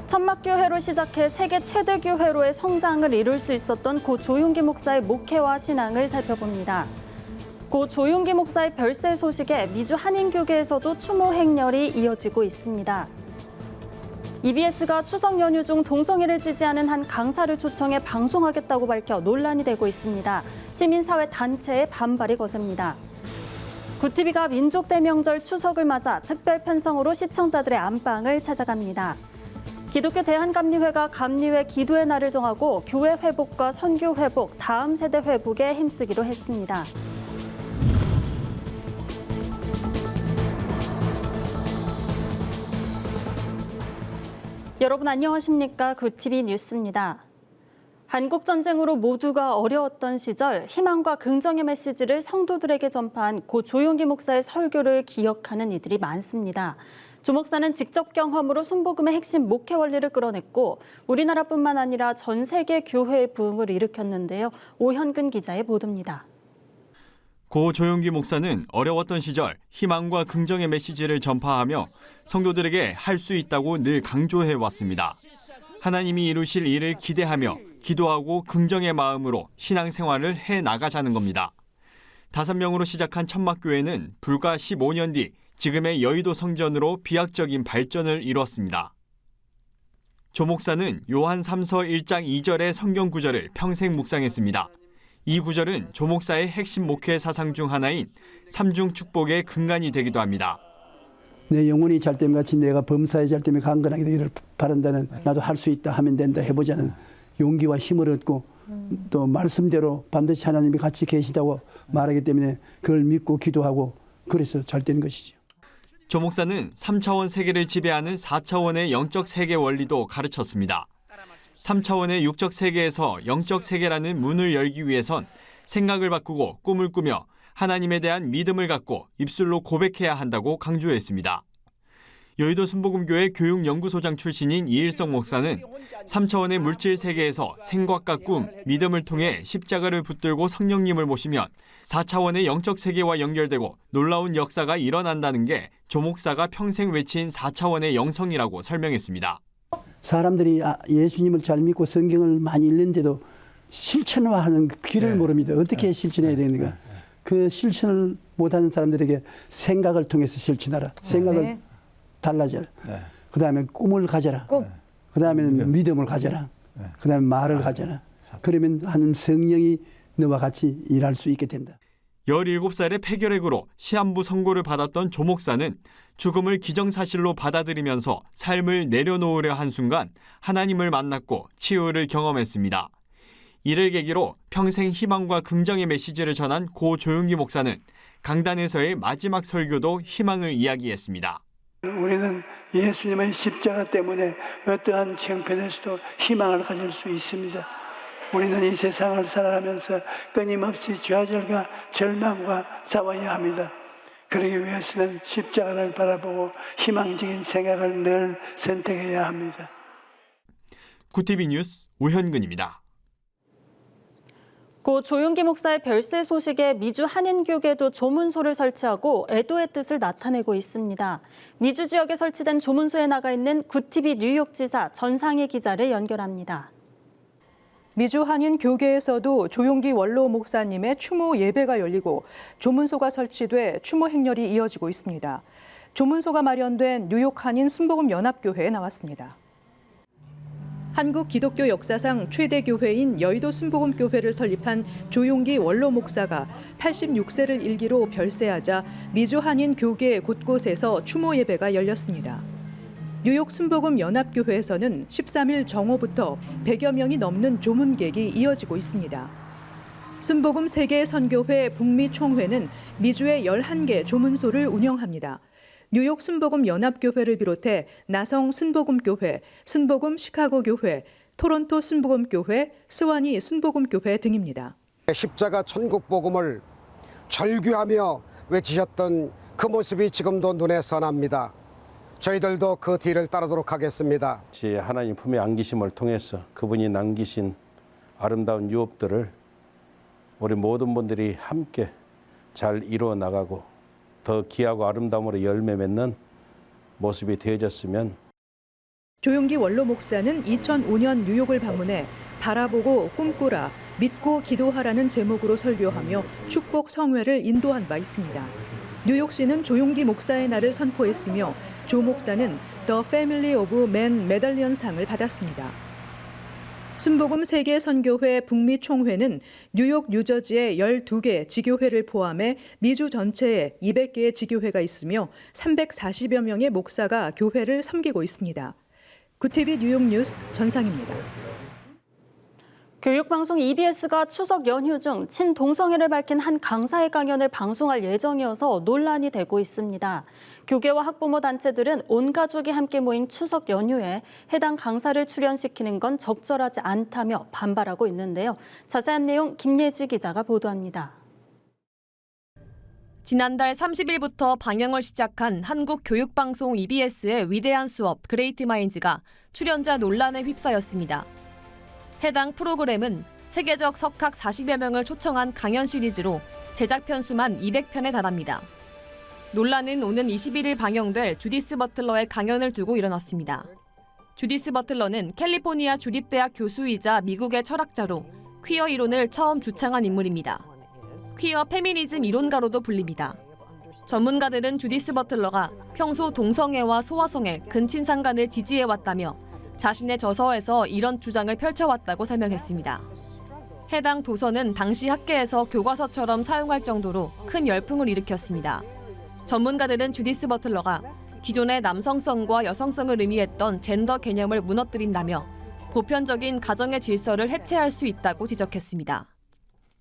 천막교회로 시작해 세계 최대 교회로의 성장을 이룰 수 있었던 고 조용기 목사의 목회와 신앙을 살펴봅니다. 고 조용기 목사의 별세 소식에 미주 한인교계에서도 추모 행렬이 이어지고 있습니다. EBS가 추석 연휴 중 동성애를 지지하는 한 강사를 초청해 방송하겠다고 밝혀 논란이 되고 있습니다. 시민사회 단체의 반발이 거셉니다. 구티비가 민족 대명절 추석을 맞아 특별 편성으로 시청자들의 안방을 찾아갑니다. 기독교 대한감리회가 감리회 기도의 날을 정하고 교회 회복과 선교 회복, 다음 세대 회복에 힘쓰기로 했습니다. 여러분 안녕하십니까? 구티비 뉴스입니다. 한국전쟁으로 모두가 어려웠던 시절 희망과 긍정의 메시지를 성도들에게 전파한 고 조용기 목사의 설교를 기억하는 이들이 많습니다. 조 목사는 직접 경험으로 순복음의 핵심 목회 원리를 끌어냈고 우리나라뿐만 아니라 전 세계 교회의 부흥을 일으켰는데요. 오현근 기자의 보도입니다. 고 조용기 목사는 어려웠던 시절 희망과 긍정의 메시지를 전파하며 성도들에게 할 수 있다고 늘 강조해왔습니다. 하나님이 이루실 일을 기대하며 기도하고 긍정의 마음으로 신앙생활을 해나가자는 겁니다. 5명으로 시작한 천막교회는 불과 15년 뒤 지금의 여의도 성전으로 비약적인 발전을 이뤘습니다. 조 목사는 요한 3서 1장 2절의 성경 구절을 평생 묵상했습니다. 이 구절은 조 목사의 핵심 목회 사상 중 하나인 삼중 축복의 근간이 되기도 합니다. 내 영혼이 잘됨 같이 내가 범사에 잘됨에 강건하게 되기를 바란다는, 나도 할 수 있다 하면 된다 해보자는 용기와 힘을 얻고 또 말씀대로 반드시 하나님이 같이 계시다고 말하기 때문에 그걸 믿고 기도하고 그래서 잘 된 것이죠. 조 목사는 3차원 세계를 지배하는 4차원의 영적 세계 원리도 가르쳤습니다. 3차원의 육적 세계에서 영적 세계라는 문을 열기 위해선 생각을 바꾸고 꿈을 꾸며 하나님에 대한 믿음을 갖고 입술로 고백해야 한다고 강조했습니다. 여의도 순복음교회 교육연구소장 출신인 이일성 목사는 3차원의 물질 세계에서 생각과 꿈, 믿음을 통해 십자가를 붙들고 성령님을 모시면 4차원의 영적 세계와 연결되고 놀라운 역사가 일어난다는 게 조 목사가 평생 외친 4차원의 영성이라고 설명했습니다. 사람들이 예수님을 잘 믿고 성경을 많이 읽는데도 실천화하는 길을 모릅니다. 어떻게 실천해야 되는가. 그 실천을 못하는 사람들에게 생각을 통해서 실천하라. 생각을 달라져라. 그다음에 꿈을 가져라. 그다음에는 믿음을 가져라. 그다음에 말을 가져라. 그러면 하나님 성령이 너와 같이 일할 수 있게 된다. 17살의 폐결핵으로 시한부 선고를 받았던 조 목사는 죽음을 기정사실로 받아들이면서 삶을 내려놓으려 한 순간 하나님을 만났고 치유를 경험했습니다. 이를 계기로 평생 희망과 긍정의 메시지를 전한 고 조용기 목사는 강단에서의 마지막 설교도 희망을 이야기했습니다. 우리는 예수님의 십자가 때문에 어떠한 형편에서도 희망을 가질 수 있습니다. 우리는 이 세상을 살아가면서 끊임없이 좌절과 절망과 싸워야 합니다. 그러기 위해서는 십자가를 바라보고 희망적인 생각을 늘 선택해야 합니다. 구티비 뉴스 오현근입니다. 고 조용기 목사의 별세 소식에 미주 한인교계도 조문소를 설치하고 애도의 뜻을 나타내고 있습니다. 미주 지역에 설치된 조문소에 나가 있는 구티비 뉴욕지사 전상희 기자를 연결합니다. 미주 한인 교계에서도 조용기 원로 목사님의 추모 예배가 열리고 조문소가 설치돼 추모 행렬이 이어지고 있습니다. 조문소가 마련된 뉴욕 한인 순복음 연합교회에 나왔습니다. 한국 기독교 역사상 최대 교회인 여의도 순복음교회를 설립한 조용기 원로 목사가 86세를 일기로 별세하자 미주 한인 교계 곳곳에서 추모 예배가 열렸습니다. 뉴욕 순복음 연합교회에서는 13일 정오부터 100여 명이 넘는 조문객이 이어지고 있습니다. 순복음 세계선교회 북미 총회는 미주에 11개 조문소를 운영합니다. 뉴욕 순복음 연합교회를 비롯해 나성 순복음교회, 순복음 시카고교회, 토론토 순복음교회, 스와니 순복음교회 등입니다. 십자가 천국복음을 절규하며 외치셨던 그 모습이 지금도 눈에 선합니다. 저희들도 그 뒤를 따르도록 하겠습니다. 하나님 품에 안기심을 통해서 그분이 남기신 아름다운 유업들을 우리 모든 분들이 함께 잘 이루어 나가고 더 귀하고 아름다움으로 열매 맺는 모습이 되어졌으면. 조용기 원로 목사는 2005년 뉴욕을 방문해 바라보고 꿈꾸라, 믿고 기도하라는 제목으로 설교하며 축복 성회를 인도한 바 있습니다. 뉴욕시는 조용기 목사의 날을 선포했으며 조 목사는 The Family of Man 메달리언상을 받았습니다. 순복음 세계선교회 북미 총회는 뉴욕, 뉴저지의 12개 지교회를 포함해 미주 전체에 200개의 지교회가 있으며 340여 명의 목사가 교회를 섬기고 있습니다. 구티비 뉴욕 뉴스 전상입니다. 교육방송 EBS가 추석 연휴 중 친동성애를 밝힌 한 강사의 강연을 방송할 예정이어서 논란이 되고 있습니다. 교계와 학부모 단체들은 온 가족이 함께 모인 추석 연휴에 해당 강사를 출연시키는 건 적절하지 않다며 반발하고 있는데요. 자세한 내용 김예지 기자가 보도합니다. 지난달 30일부터 방영을 시작한 한국교육방송 EBS의 위대한 수업 그레이트 마인즈가 출연자 논란에 휩싸였습니다. 해당 프로그램은 세계적 석학 40여 명을 초청한 강연 시리즈로 제작 편수만 200편에 달합니다. 논란은 오는 21일 방영될 주디스 버틀러의 강연을 두고 일어났습니다. 주디스 버틀러는 캘리포니아 주립대학 교수이자 미국의 철학자로 퀴어 이론을 처음 주창한 인물입니다. 퀴어 페미니즘 이론가로도 불립니다. 전문가들은 주디스 버틀러가 평소 동성애와 소아성애, 근친상간을 지지해왔다며 자신의 저서에서 이런 주장을 펼쳐왔다고 설명했습니다. 해당 도서는 당시 학계에서 교과서처럼 사용할 정도로 큰 열풍을 일으켰습니다. 전문가들은 주디스 버틀러가 기존의 남성성과 여성성을 의미했던 젠더 개념을 무너뜨린다며 보편적인 가정의 질서를 해체할 수 있다고 지적했습니다.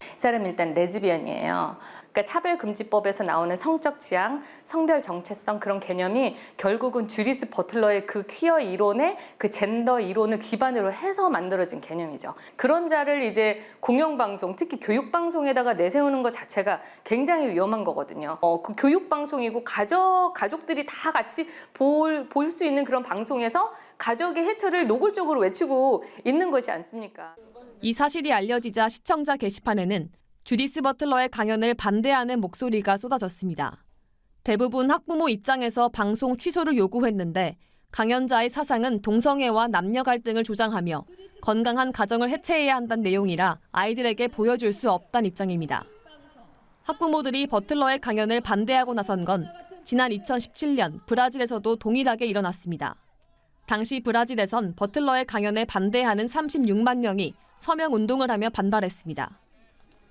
이 사람은 일단 레즈비언이에요. 그러니까 차별금지법에서 나오는 성적 지향, 성별 정체성 그런 개념이 결국은 주디스 버틀러의 그 퀴어 이론의 그 젠더 이론을 기반으로 해서 만들어진 개념이죠. 그런 자를 이제 공영방송, 특히 교육방송에다가 내세우는 것 자체가 굉장히 위험한 거거든요. 그 교육방송이고 가족들이 다 같이 볼 수 있는 그런 방송에서 가족의 해체를 노골적으로 외치고 있는 것이 않습니까? 이 사실이 알려지자 시청자 게시판에는 주디스 버틀러의 강연을 반대하는 목소리가 쏟아졌습니다. 대부분 학부모 입장에서 방송 취소를 요구했는데 강연자의 사상은 동성애와 남녀 갈등을 조장하며 건강한 가정을 해체해야 한다는 내용이라 아이들에게 보여줄 수 없다는 입장입니다. 학부모들이 버틀러의 강연을 반대하고 나선 건 지난 2017년 브라질에서도 동일하게 일어났습니다. 당시 브라질에선 버틀러의 강연에 반대하는 36만 명이 서명운동을 하며 반발했습니다.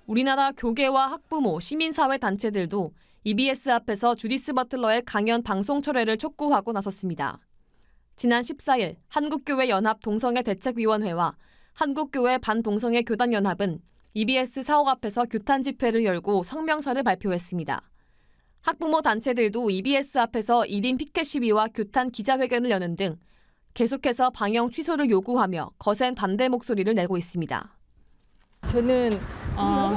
우리나라 교계와 학부모, 시민사회 단체들도 EBS 앞에서 주디스 버틀러의 강연 방송 철회를 촉구하고 나섰습니다. 지난 14일 한국교회 연합 동성애 대책위원회와 한국교회 반동성애 교단연합은 EBS 사옥 앞에서 규탄 집회를 열고 성명서를 발표했습니다. 학부모 단체들도 EBS 앞에서 1인 피켓 시위와 규탄 기자회견을 여는 등 계속해서 방영 취소를 요구하며 거센 반대 목소리를 내고 있습니다. 저는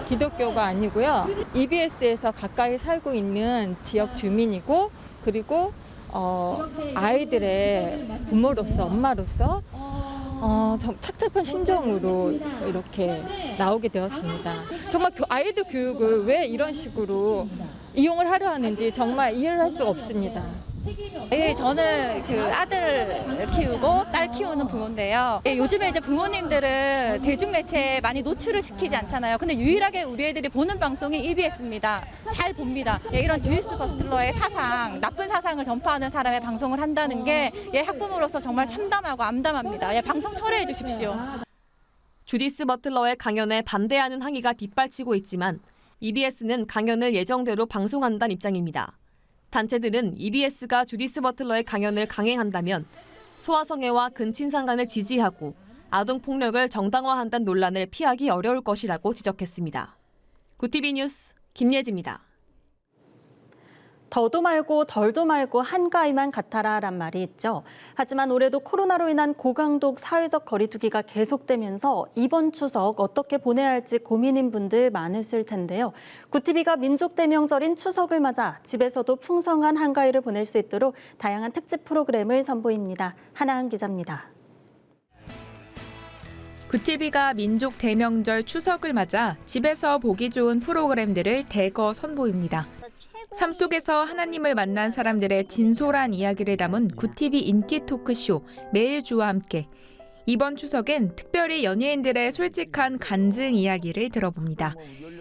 기독교가 아니고요. EBS에서 가까이 살고 있는 지역 주민이고 그리고 아이들의 부모로서 엄마로서 착잡한 심정으로 이렇게 나오게 되었습니다. 정말 아이들 교육을 왜 이런 식으로 이용을 하려 하는지 정말 이해를 할 수가 없습니다. 네, 저는 그 아들을 키우고 딸 키우는 부모인데요. 요즘에 이제 부모님들은 대중매체에 많이 노출을 시키지 않잖아요. 근데 유일하게 우리 애들이 보는 방송이 EBS입니다. 잘 봅니다. 이런 주디스 버틀러의 사상, 나쁜 사상을 전파하는 사람의 방송을 한다는 게 학부모로서 정말 참담하고 암담합니다. 방송 철회해 주십시오. 주디스 버틀러의 강연에 반대하는 항의가 빗발치고 있지만 EBS는 강연을 예정대로 방송한다는 입장입니다. 단체들은 EBS가 주디스 버틀러의 강연을 강행한다면 소아성애와 근친상간을 지지하고 아동폭력을 정당화한다는 논란을 피하기 어려울 것이라고 지적했습니다. 구티비 뉴스 김예지입니다. 더도 말고 덜도 말고 한가위만 같아라란 말이 있죠. 하지만 올해도 코로나로 인한 고강도 사회적 거리두기가 계속되면서 이번 추석 어떻게 보내야 할지 고민인 분들 많으실 텐데요. 구티비가 민족대명절인 추석을 맞아 집에서도 풍성한 한가위를 보낼 수 있도록 다양한 특집 프로그램을 선보입니다. 하나은 기자입니다. 구티비가 민족 대명절 추석을 맞아 집에서 보기 좋은 프로그램들을 대거 선보입니다. 삶 속에서 하나님을 만난 사람들의 진솔한 이야기를 담은 굿TV 인기 토크쇼 매일 주와 함께 이번 추석엔 특별히 연예인들의 솔직한 간증 이야기를 들어봅니다.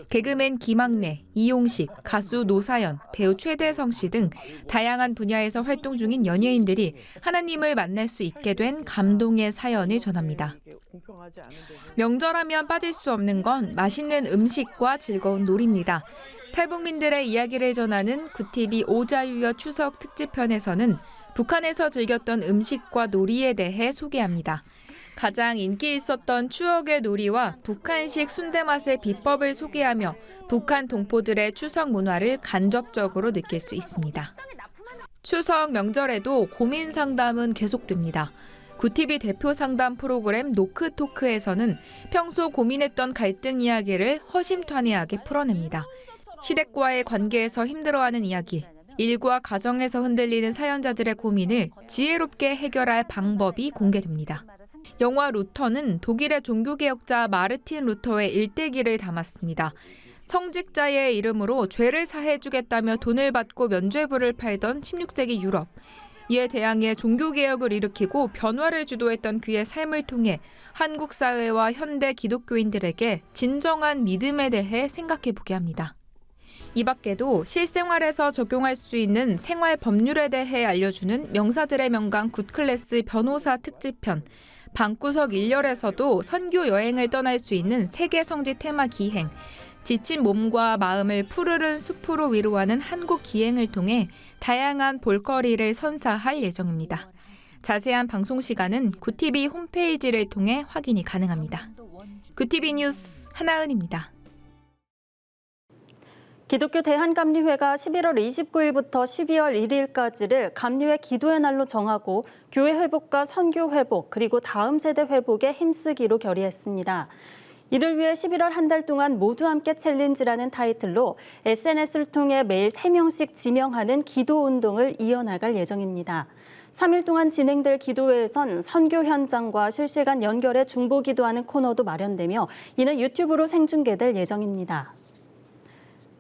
개그맨 김학래, 이용식, 가수 노사연, 배우 최대성 씨 등 다양한 분야에서 활동 중인 연예인들이 하나님을 만날 수 있게 된 감동의 사연을 전합니다. 명절하면 빠질 수 없는 건 맛있는 음식과 즐거운 놀이입니다. 탈북민들의 이야기를 전하는 굿TV 오자유여 추석 특집편에서는 북한에서 즐겼던 음식과 놀이에 대해 소개합니다. 가장 인기 있었던 추억의 놀이와 북한식 순대 맛의 비법을 소개하며 북한 동포들의 추석 문화를 간접적으로 느낄 수 있습니다. 추석 명절에도 고민 상담은 계속됩니다. 굿TV 대표 상담 프로그램 노크토크에서는 평소 고민했던 갈등 이야기를 허심탄회하게 풀어냅니다. 시댁과의 관계에서 힘들어하는 이야기, 일과 가정에서 흔들리는 사연자들의 고민을 지혜롭게 해결할 방법이 공개됩니다. 영화 루터는 독일의 종교개혁자 마르틴 루터의 일대기를 담았습니다. 성직자의 이름으로 죄를 사해주겠다며 돈을 받고 면죄부를 팔던 16세기 유럽. 이에 대항해 종교개혁을 일으키고 변화를 주도했던 그의 삶을 통해 한국 사회와 현대 기독교인들에게 진정한 믿음에 대해 생각해보게 합니다. 이 밖에도 실생활에서 적용할 수 있는 생활 법률에 대해 알려주는 명사들의 명강 굿클래스 변호사 특집편, 방구석 1열에서도 선교 여행을 떠날 수 있는 세계 성지 테마 기행, 지친 몸과 마음을 푸르른 숲으로 위로하는 한국 기행을 통해 다양한 볼거리를 선사할 예정입니다. 자세한 방송 시간은 굿TV 홈페이지를 통해 확인이 가능합니다. 굿TV 뉴스 하나은입니다. 기독교 대한감리회가 11월 29일부터 12월 1일까지를 감리회 기도의 날로 정하고 교회 회복과 선교 회복 그리고 다음 세대 회복에 힘쓰기로 결의했습니다. 이를 위해 11월 한 달 동안 모두 함께 챌린지라는 타이틀로 SNS를 통해 매일 3명씩 지명하는 기도 운동을 이어나갈 예정입니다. 3일 동안 진행될 기도회에선 선교 현장과 실시간 연결해 중보기도하는 코너도 마련되며 이는 유튜브로 생중계될 예정입니다.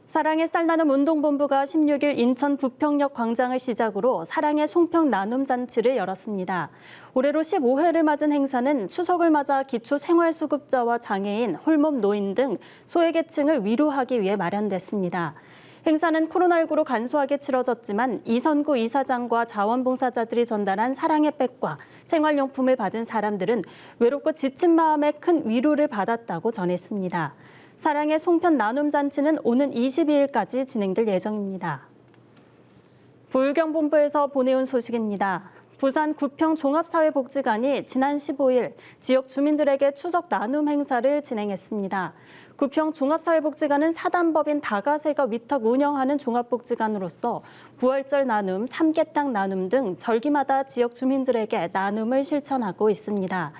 사랑의 쌀나눔 운동본부가 16일 인천 부평역 광장을 시작으로 사랑의 송편 나눔 잔치를 열었습니다. 올해로 15회를 맞은 행사는 추석을 맞아 기초생활수급자와 장애인, 홀몸 노인 등 소외계층을 위로하기 위해 마련됐습니다. 행사는 코로나19로 간소하게 치러졌지만 이선구 이사장과 자원봉사자들이 전달한 사랑의 백과 생활용품을 받은 사람들은 외롭고 지친 마음에 큰 위로를 받았다고 전했습니다. 사랑의 송편 나눔 잔치는 오는 22일까지 진행될 예정입니다. 부울경본부에서 보내온 소식입니다. 부산 구평 종합사회복지관이 지난 15일 지역 주민들에게 추석 나눔 행사를 진행했습니다. 구평 종합사회복지관은 사단법인 다가세가 위탁 운영하는 종합복지관으로서 부활절 나눔, 삼계탕 나눔 등 절기마다 지역 주민들에게 나눔을 실천하고 있습니다.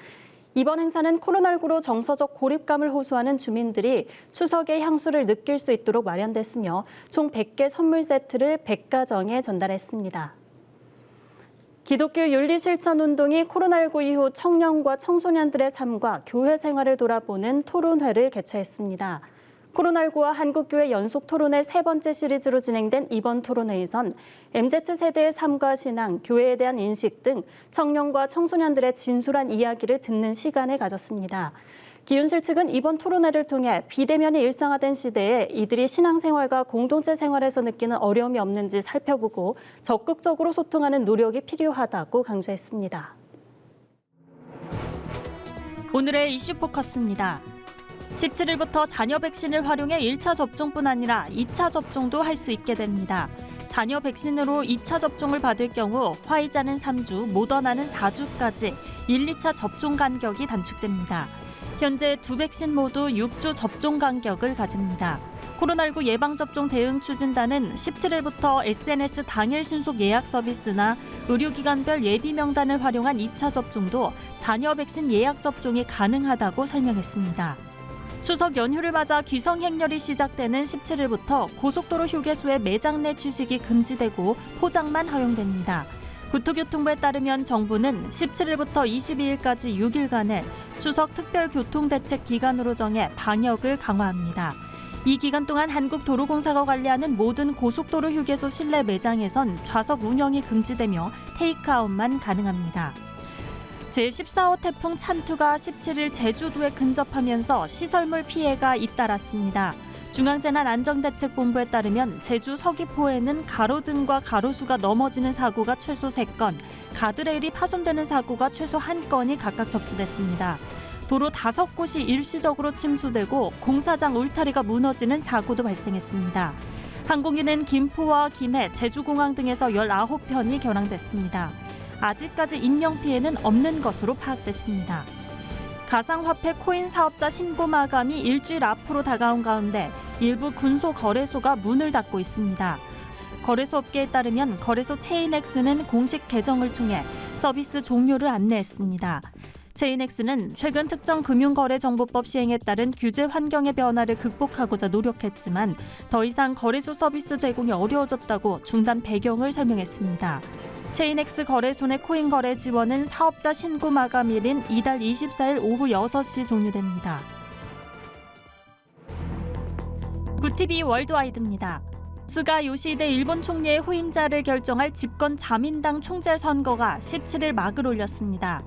이번 행사는 코로나19로 정서적 고립감을 호소하는 주민들이 추석의 향수를 느낄 수 있도록 마련됐으며 총 100개 선물 세트를 100가정에 전달했습니다. 기독교 윤리실천운동이 코로나19 이후 청년과 청소년들의 삶과 교회 생활을 돌아보는 토론회를 개최했습니다. 코로나19와 한국교회 연속토론회 3번째 시리즈로 진행된 이번 토론회에선 MZ세대의 삶과 신앙, 교회에 대한 인식 등 청년과 청소년들의 진솔한 이야기를 듣는 시간을 가졌습니다. 기윤실 측은 이번 토론회를 통해 비대면이 일상화된 시대에 이들이 신앙생활과 공동체 생활에서 느끼는 어려움이 없는지 살펴보고 적극적으로 소통하는 노력이 필요하다고 강조했습니다. 오늘의 이슈 포커스입니다. 17일부터 자녀 백신을 활용해 1차 접종뿐 아니라 2차 접종도 할 수 있게 됩니다. 자녀 백신으로 2차 접종을 받을 경우 화이자는 3주, 모더나는 4주까지 1, 2차 접종 간격이 단축됩니다. 현재 두 백신 모두 6주 접종 간격을 가집니다. 코로나19 예방접종 대응 추진단은 17일부터 SNS 당일 신속 예약 서비스나 의료기관별 예비 명단을 활용한 2차 접종도 자녀 백신 예약 접종이 가능하다고 설명했습니다. 추석 연휴를 맞아 귀성 행렬이 시작되는 17일부터 고속도로 휴게소의 매장 내 취식이 금지되고 포장만 허용됩니다. 국토교통부에 따르면 정부는 17일부터 22일까지 6일간을 추석 특별교통대책 기간으로 정해 방역을 강화합니다. 이 기간 동안 한국도로공사가 관리하는 모든 고속도로 휴게소 실내 매장에선 좌석 운영이 금지되며 테이크아웃만 가능합니다. 제14호 태풍 찬투가 17일 제주도에 근접하면서 시설물 피해가 잇따랐습니다. 중앙재난안전대책본부에 따르면 제주 서귀포에는 가로등과 가로수가 넘어지는 사고가 최소 3건, 가드레일이 파손되는 사고가 최소 1건이 각각 접수됐습니다. 도로 5곳이 일시적으로 침수되고 공사장 울타리가 무너지는 사고도 발생했습니다. 항공기는 김포와 김해, 제주공항 등에서 19편이 결항됐습니다. 아직까지 인명피해는 없는 것으로 파악됐습니다. 가상화폐 코인 사업자 신고 마감이 일주일 앞으로 다가온 가운데 일부 군소 거래소가 문을 닫고 있습니다. 거래소 업계에 따르면 거래소 체인엑스는 공식 계정을 통해 서비스 종료를 안내했습니다. 체인엑스는 최근 특정 금융거래정보법 시행에 따른 규제 환경의 변화를 극복하고자 노력했지만 더 이상 거래소 서비스 제공이 어려워졌다고 중단 배경을 설명했습니다. 체인엑스 거래소 내 코인 거래 지원은 사업자 신고 마감일인 이달 24일 오후 6시 종료됩니다. 구티비 월드와이드입니다. 스가 요시히데 일본 총리의 후임자를 결정할 집권 자민당 총재 선거가 17일 막을 올렸습니다.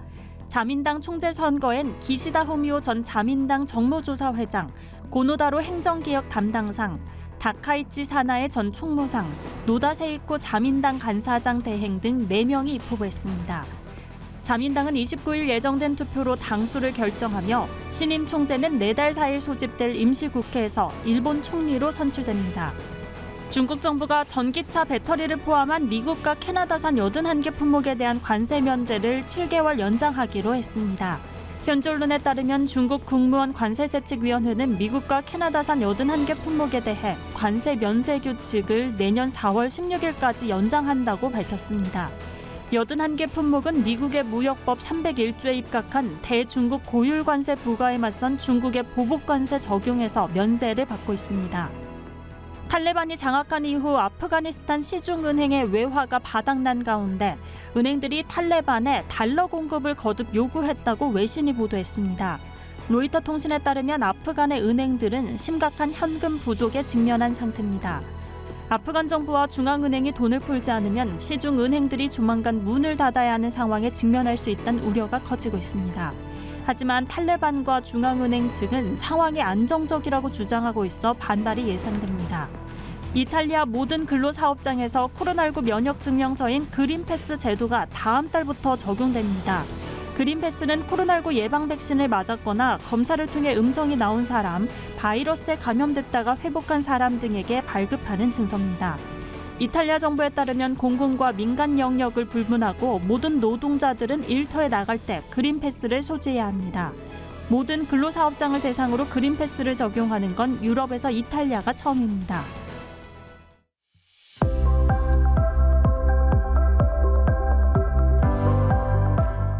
자민당 총재 선거엔 기시다 후미오 전 자민당 정무조사회장, 고노다로 행정개혁 담당상, 다카이치 사나의 전 총무상, 노다 세이코 자민당 간사장 대행 등 4명이 입후보했습니다. 자민당은 29일 예정된 투표로 당수를 결정하며 신임 총재는 4달 4일 소집될 임시국회에서 일본 총리로 선출됩니다. 중국 정부가 전기차 배터리를 포함한 미국과 캐나다산 81개 품목에 대한 관세 면제를 7개월 연장하기로 했습니다. 현지 언론에 따르면 중국 국무원 관세세칙위원회는 미국과 캐나다산 81개 품목에 대해 관세 면세 규칙을 내년 4월 16일까지 연장한다고 밝혔습니다. 81개 품목은 미국의 무역법 301조에 입각한 대중국 고율 관세 부과에 맞선 중국의 보복 관세 적용에서 면제를 받고 있습니다. 탈레반이 장악한 이후 아프가니스탄 시중은행의 외화가 바닥난 가운데 은행들이 탈레반에 달러 공급을 거듭 요구했다고 외신이 보도했습니다. 로이터 통신에 따르면 아프간의 은행들은 심각한 현금 부족에 직면한 상태입니다. 아프간 정부와 중앙은행이 돈을 풀지 않으면 시중은행들이 조만간 문을 닫아야 하는 상황에 직면할 수 있다는 우려가 커지고 있습니다. 하지만 탈레반과 중앙은행 측은 상황이 안정적이라고 주장하고 있어 반발이 예상됩니다. 이탈리아 모든 근로사업장에서 코로나19 면역증명서인 그린패스 제도가 다음 달부터 적용됩니다. 그린패스는 코로나19 예방 백신을 맞았거나 검사를 통해 음성이 나온 사람, 바이러스에 감염됐다가 회복한 사람 등에게 발급하는 증서입니다. 이탈리아 정부에 따르면 공군과 민간 영역을 불문하고 모든 노동자들은 일터에 나갈 때 그린패스를 소지해야 합니다. 모든 근로사업장을 대상으로 그린패스를 적용하는 건 유럽에서 이탈리아가 처음입니다.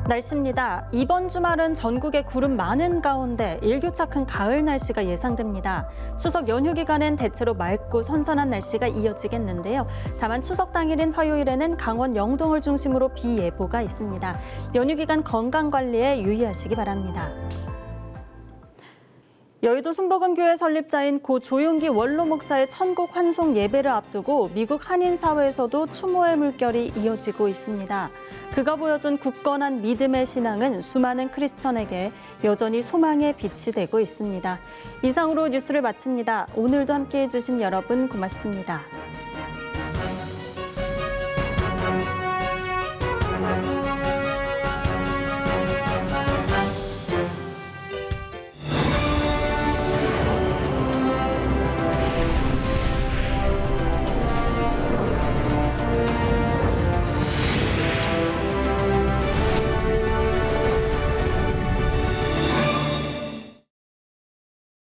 날씨입니다. 이번 주말은 전국에 구름 많은 가운데 일교차 큰 가을 날씨가 예상됩니다. 추석 연휴 기간엔 대체로 맑고 선선한 날씨가 이어지겠는데요. 다만 추석 당일인 화요일에는 강원 영동을 중심으로 비 예보가 있습니다. 연휴 기간 건강 관리에 유의하시기 바랍니다. 여의도 순복음교회 설립자인 고 조용기 원로 목사의 천국 환송 예배를 앞두고 미국 한인사회에서도 추모의 물결이 이어지고 있습니다. 그가 보여준 굳건한 믿음의 신앙은 수많은 크리스천에게 여전히 소망의 빛이 되고 있습니다. 이상으로 뉴스를 마칩니다. 오늘도 함께해 주신 여러분 고맙습니다.